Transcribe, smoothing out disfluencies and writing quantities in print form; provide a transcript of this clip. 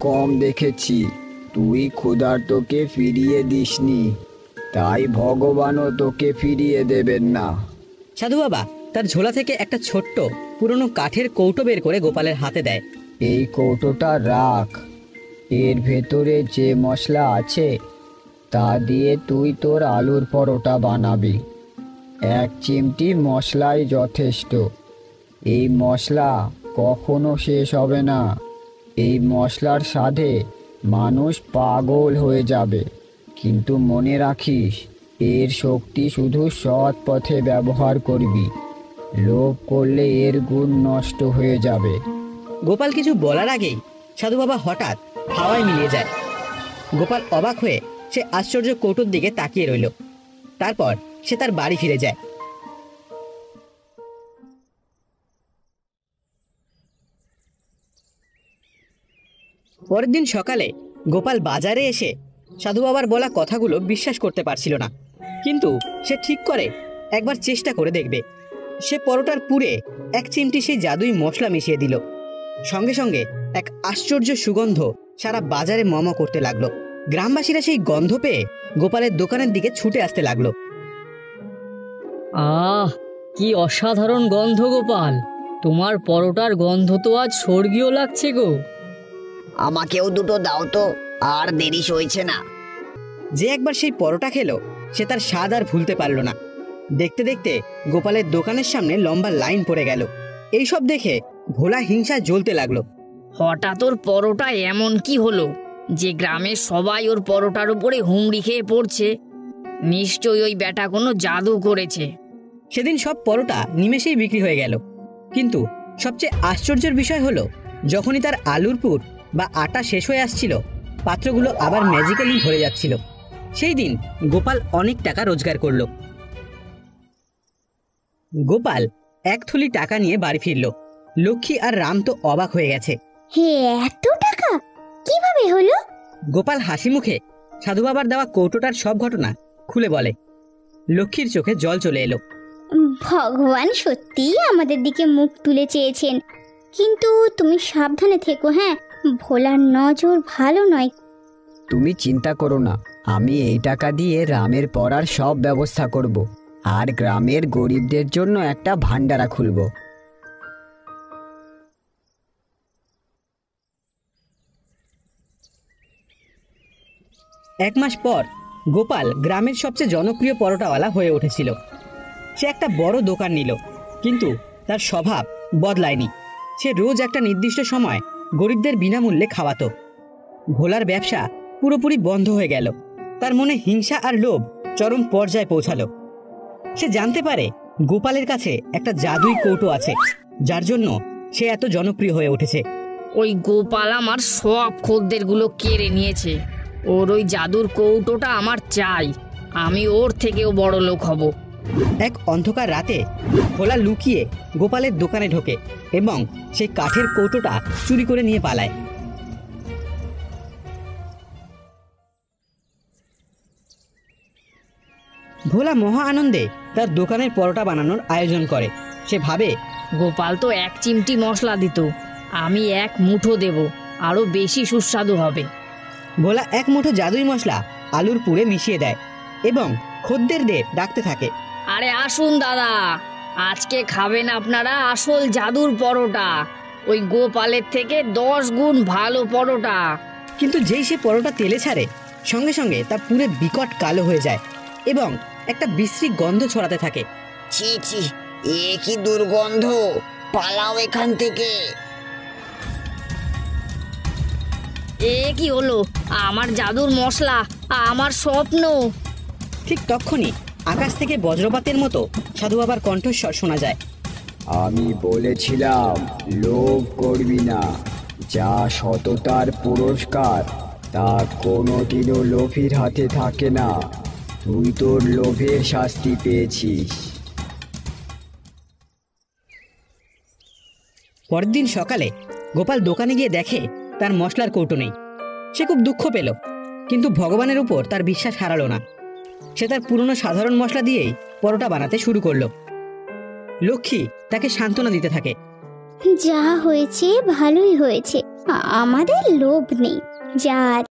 কম দেখেছি। তুই ক্ষুধার্তকে ফিরিয়ে দিসনি, তাই ভগবানও তোকে ফিরিয়ে দেবেন না। সাধু বাবা তার ঝোলা থেকে একটা ছোট্ট পুরনো কাঠের কৌটো বের করে গোপালের হাতে দেয়। এই কৌটোটা রাখ, এর ভেতরে যে মশলা আছে তা দিয়ে তুই তোর আলুর পরোটা বানাবি। এক চিমটি মশলাই যথেষ্ট। এই মশলা কখনো শেষ হবে না। এই মশলার স্বাদে মানুষ পাগল হয়ে যাবে, কিন্তু মনে রাখিস এর শক্তি শুধু সৎ পথে ব্যবহার করবি। লোভ করলে এর গুণ নষ্ট হয়ে যাবে। গোপাল কিছু বলার আগেই সাধু বাবা হঠাৎ হাওয়ায় মিলিয়ে যায়। গোপাল অবাক হয়ে সে আশ্চর্য কৌটোর দিকে তাকিয়ে রইল। তারপর সে তার বাড়ি ফিরে যায়। পরের দিন সকালে গোপাল বাজারে এসে সাধু বাবার বলা কথাগুলো বিশ্বাস করতে পারছিল না, কিন্তু সে ঠিক করে একবার চেষ্টা করে দেখবে। সে পরোটার পুরে এক চিমটি সেই জাদুই মশলা মিশিয়ে দিল। সঙ্গে সঙ্গে এক আশ্চর্য সুগন্ধ সারা বাজারে মম করতে লাগলো। গ্রামবাসীরা সেই গন্ধ পেয়ে গোপালের দোকানের দিকে ছুটে আসতে লাগলো। আহ, কি অসাধারণ গন্ধ গোপাল! তোমার পরোটার গন্ধ তো আজ স্বর্গীয় লাগছে গো। আমাকেও দুটো দাও তো, আর দেরি সইছে না। যে একবার সেই পরোটা খেলো সে তার স্বাদ আর ভুলতে পারল না। দেখতে দেখতে গোপালের দোকানের সামনে লম্বা লাইন পড়ে গেল। এইসব দেখে ভোলা হিংসায় জ্বলতে লাগলো। হঠাৎ ওর পরোটা এমন কি হলো যে গ্রামের সবাই ওর পরোটার উপরে হুমড়ি খেয়ে পড়ছে? নিশ্চয়ই ওই ব্যাটা কোনো জাদু করেছে। সেদিন সব পরোটা নিমেষেই বিক্রি হয়ে গেল, কিন্তু সবচেয়ে আশ্চর্যের বিষয় হলো যখনই তার আলুর পুর বা আটা শেষ হয়ে আসছিল, পাত্রগুলো আবার ম্যাজিক্যালি ভরে যাচ্ছিল। সেই দিন গোপাল অনেক টাকা রোজগার করলো। গোপাল এক থলি টাকা নিয়ে বাড়ি ফিরল। লক্ষ্মী আর রাম তো অবাক হয়ে গেছে। হে, এত টাকা কিভাবে হলো? গোপাল হাসি মুখে সাধু বাবার দেওয়া কৌটোটার সব ঘটনা খুলে বলে। লক্ষ্মীর চোখে জল চলে এলো। ভগবান সত্যিই আমাদের দিকে মুখ তুলে চেয়েছেন, কিন্তু তুমি সাবধানে থেকো। হ্যাঁ, ভোলার নজর ভালো নয়। তুমি চিন্তা করো না, আমি এই টাকা দিয়ে রামের পড়ার সব ব্যবস্থা করব, আর গ্রামের গরিবদের জন্য একটা ভান্ডারা খুলব। এক মাস পর গোপাল গ্রামের সবচেয়ে জনপ্রিয় পরোটাওয়ালা হয়ে উঠেছিল। সে একটা বড় দোকান নিল, কিন্তু তার স্বভাব বদলায়নি। সে রোজ একটা নির্দিষ্ট সময় গরিবদের বিনামূল্যে খাওয়াতো। ভোলার ব্যবসা পুরোপুরি বন্ধ হয়ে গেল। তার মনে হিংসা আর লোভ চরম পর্যায়ে পৌঁছালো। সে জানতে পারে গোপালের কাছে একটা জাদুই কৌটো আছে, যার জন্য সে এত জনপ্রিয় হয়ে উঠেছে। ওই গোপাল আমার সব খদ্দেরগুলো কেড়ে নিয়েছে। ওর ওই জাদুর কৌটোটা আমার চাই। আমি ওর থেকেও বড় লোক হব। এক অন্ধকার রাতে ভোলা লুকিয়ে গোপালের দোকানে ঢোকে এবং সেই কাঠের কৌটোটা চুরি করে নিয়ে পালায়। ভোলা মহা আনন্দে তার দোকানের পরোটা বানানোর আয়োজন করে। সে ভাবে, গোপাল তো এক চিমটি মশলা দিত, আমি এক মুঠো দেব, আরো বেশি সুস্বাদু হবে। ভোলা এক মুঠো জাদুই মশলা আলুর পুরে মিশিয়ে দেয় এবং খদ্দেরদের ডাকতে থাকে। আরে আসুন দাদা, আজকে খাবেন আপনারা আসল জাদুর পরোটা। ওই গোপালের থেকে 10 গুণ ভালো পরোটা। কিন্তু যেই সে পরোটা তেলে ছাড়ে, সঙ্গে সঙ্গে তা পুরে বিকট কালো হয়ে যায় এবং একটা বিশ্রী গন্ধ ছড়াতে থাকে। ছি ছি, এ কি দুর্গন্ধ! পালাও এখান থেকে। এ কি হলো? আমার জাদুর মশলা, আমার স্বপ্ন। ঠিক তখনই আকাশ থেকে বজ্রপাতের মতো সাধু বাবার কণ্ঠস্বর শোনা যায়। আমি বলেছিলাম লোভ করবি না, যা সততার পুরস্কার তা কোনোদিনও লোভীর হাতে থাকে না। তুই তোর লোভের শাস্তি পেয়েছিস। পরের দিন সকালে গোপাল দোকানে গিয়ে দেখে তার মশলার কৌটো নেই। সে খুব দুঃখ পেল, কিন্তু ভগবানের উপর তার বিশ্বাস হারালো না। সে তার পুরনো সাধারণ মশলা দিয়েই পরোটা বানাতে শুরু করলো। লক্ষ্মী তাকে সান্ত্বনা দিতে থাকে। যা হয়েছে ভালোই হয়েছে, আমাদের লোভ নেই, যা